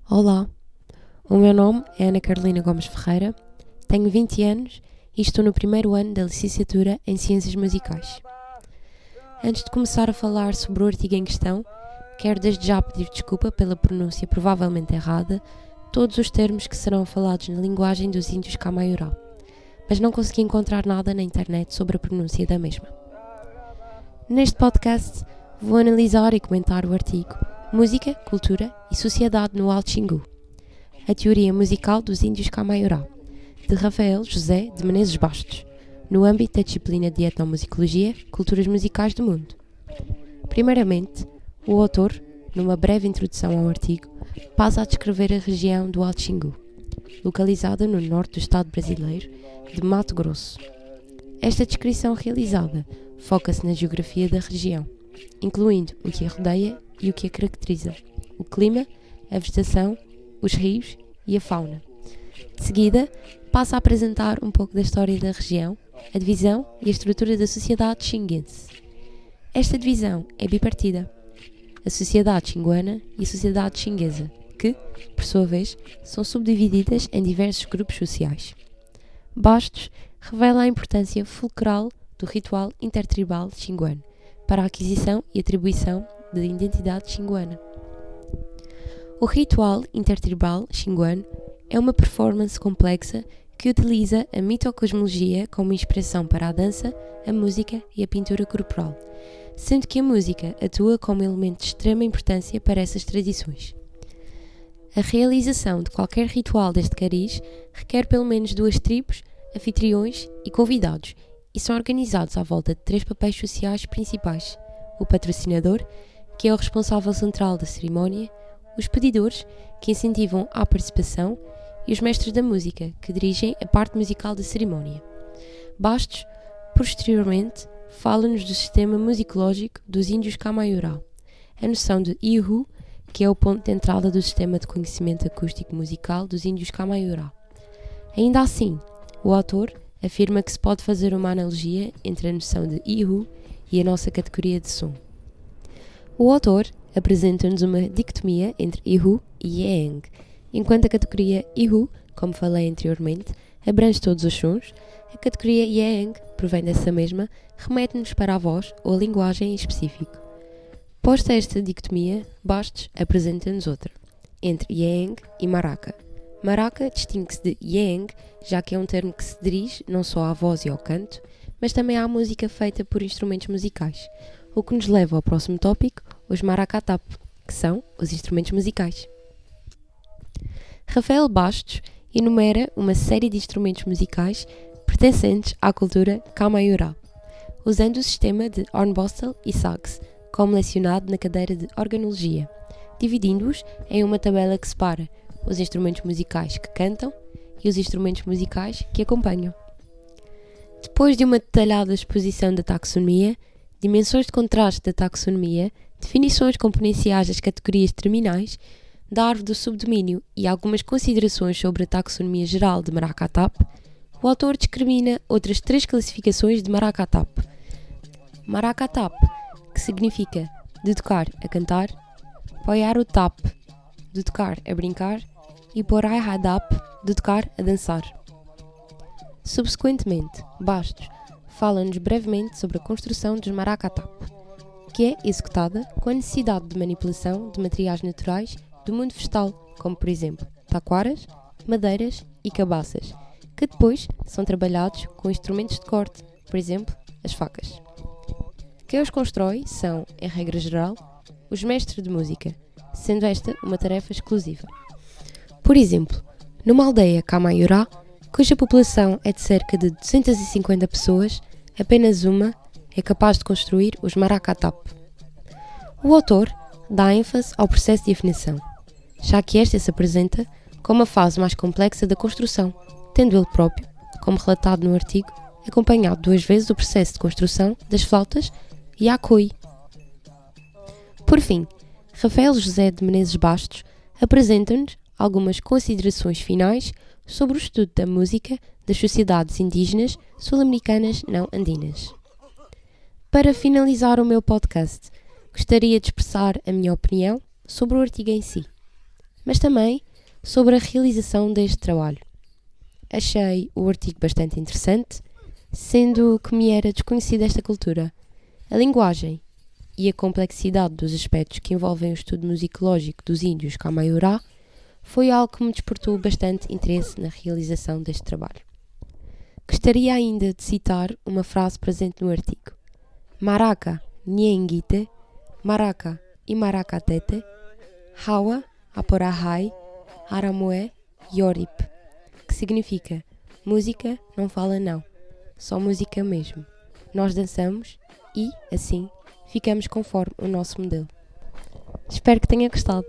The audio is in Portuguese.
Olá, o meu nome é Ana Carolina Gomes Ferreira, tenho 20 anos e estou no primeiro ano da licenciatura em Ciências Musicais. Antes de começar a falar sobre o artigo em questão, quero desde já pedir desculpa pela pronúncia provavelmente errada de todos os termos que serão falados na linguagem dos índios Camaiurá, mas não consegui encontrar nada na internet sobre a pronúncia da mesma. Neste podcast vou analisar e comentar o artigo Música, Cultura e Sociedade no Alto Xingu, a teoria musical dos índios Camaiurá, de Rafael José de Menezes Bastos, no âmbito da disciplina de Etnomusicologia, Culturas Musicais do Mundo. Primeiramente, o autor, numa breve introdução ao artigo, passa a descrever a região do Alto Xingu, localizada no norte do estado brasileiro de Mato Grosso. Esta descrição realizada foca-se na geografia da região, incluindo o que a rodeia e o que a caracteriza, o clima, a vegetação, os rios e a fauna. De seguida, passa a apresentar um pouco da história da região, a divisão e a estrutura da sociedade xinguense. Esta divisão é bipartida, a sociedade xinguana e a sociedade xinguesa, que, por sua vez, são subdivididas em diversos grupos sociais. Bastos revela a importância fulcral do ritual intertribal xinguano para a aquisição e atribuição da identidade xinguana. O ritual intertribal xinguano é uma performance complexa que utiliza a mitocosmologia como inspiração para a dança, a música e a pintura corporal, sendo que a música atua como elemento de extrema importância para essas tradições. A realização de qualquer ritual deste cariz requer pelo menos 2 tribos, anfitriões e convidados, e são organizados à volta de 3 papéis sociais principais: o patrocinador, que é o responsável central da cerimónia, os pedidores, que incentivam a participação, e os mestres da música, que dirigem a parte musical da cerimónia. Bastos, posteriormente, fala-nos do sistema musicológico dos índios Camaiurá, a noção de Ihu, que é o ponto de entrada do sistema de conhecimento acústico musical dos índios Camaiurá. Ainda assim, o autor afirma que se pode fazer uma analogia entre a noção de Ihu e a nossa categoria de som. O autor apresenta-nos uma dicotomia entre Ihu e Yeeng, enquanto a categoria Ihu, como falei anteriormente, abrange todos os sons, a categoria Yeeng, provém dessa mesma, remete-nos para a voz ou a linguagem em específico. Posta esta dicotomia, Bastos apresenta-nos outra, entre Yeeng e Maraca. Maraca distingue-se de Yeeng, já que é um termo que se dirige não só à voz e ao canto, mas também à música feita por instrumentos musicais, o que nos leva ao próximo tópico, os maracatap, que são os instrumentos musicais. Rafael Bastos enumera uma série de instrumentos musicais pertencentes à cultura Camaiurá, usando o sistema de hornbostel e sax, como lecionado na cadeira de organologia, dividindo-os em uma tabela que separa os instrumentos musicais que cantam e os instrumentos musicais que acompanham. Depois de uma detalhada exposição da taxonomia, dimensões de contraste da taxonomia, definições componenciais das categorias terminais, da árvore do subdomínio e algumas considerações sobre a taxonomia geral de maracatap, o autor discrimina outras 3 classificações de maracatap. Maracatap, que significa de tocar a cantar, Poiarutap, de tocar a brincar, e Poraihadap, de tocar a dançar. Subsequentemente, Bastos fala-nos brevemente sobre a construção dos maracatap, que é executada com a necessidade de manipulação de materiais naturais do mundo vegetal, como por exemplo taquaras, madeiras e cabaças, que depois são trabalhados com instrumentos de corte, por exemplo as facas. Quem os constrói são, em regra geral, os mestres de música, sendo esta uma tarefa exclusiva. Por exemplo, numa aldeia Camaiurá, cuja população é de cerca de 250 pessoas, apenas uma é capaz de construir os maracatap. O autor dá ênfase ao processo de afinação, já que esta se apresenta como a fase mais complexa da construção, tendo ele próprio, como relatado no artigo, acompanhado 2 vezes o processo de construção das flautas e a coi. Por fim, Rafael José de Menezes Bastos apresenta-nos algumas considerações finais sobre o estudo da música das sociedades indígenas sul-americanas não andinas. Para finalizar o meu podcast, gostaria de expressar a minha opinião sobre o artigo em si. mas também sobre a realização deste trabalho. Achei o artigo bastante interessante, sendo que me era desconhecida esta cultura. A linguagem e a complexidade dos aspectos que envolvem o estudo musicológico dos índios Kamayurá foi algo que me despertou bastante interesse na realização deste trabalho. Gostaria ainda de citar uma frase presente no artigo. Maraka Nyengite, Maraka e Marakatete, Hawa Aporahai, Aramoe Yorip, que significa música não fala não, só música mesmo. Nós dançamos e, assim, ficamos conforme o nosso modelo. Espero que tenha gostado.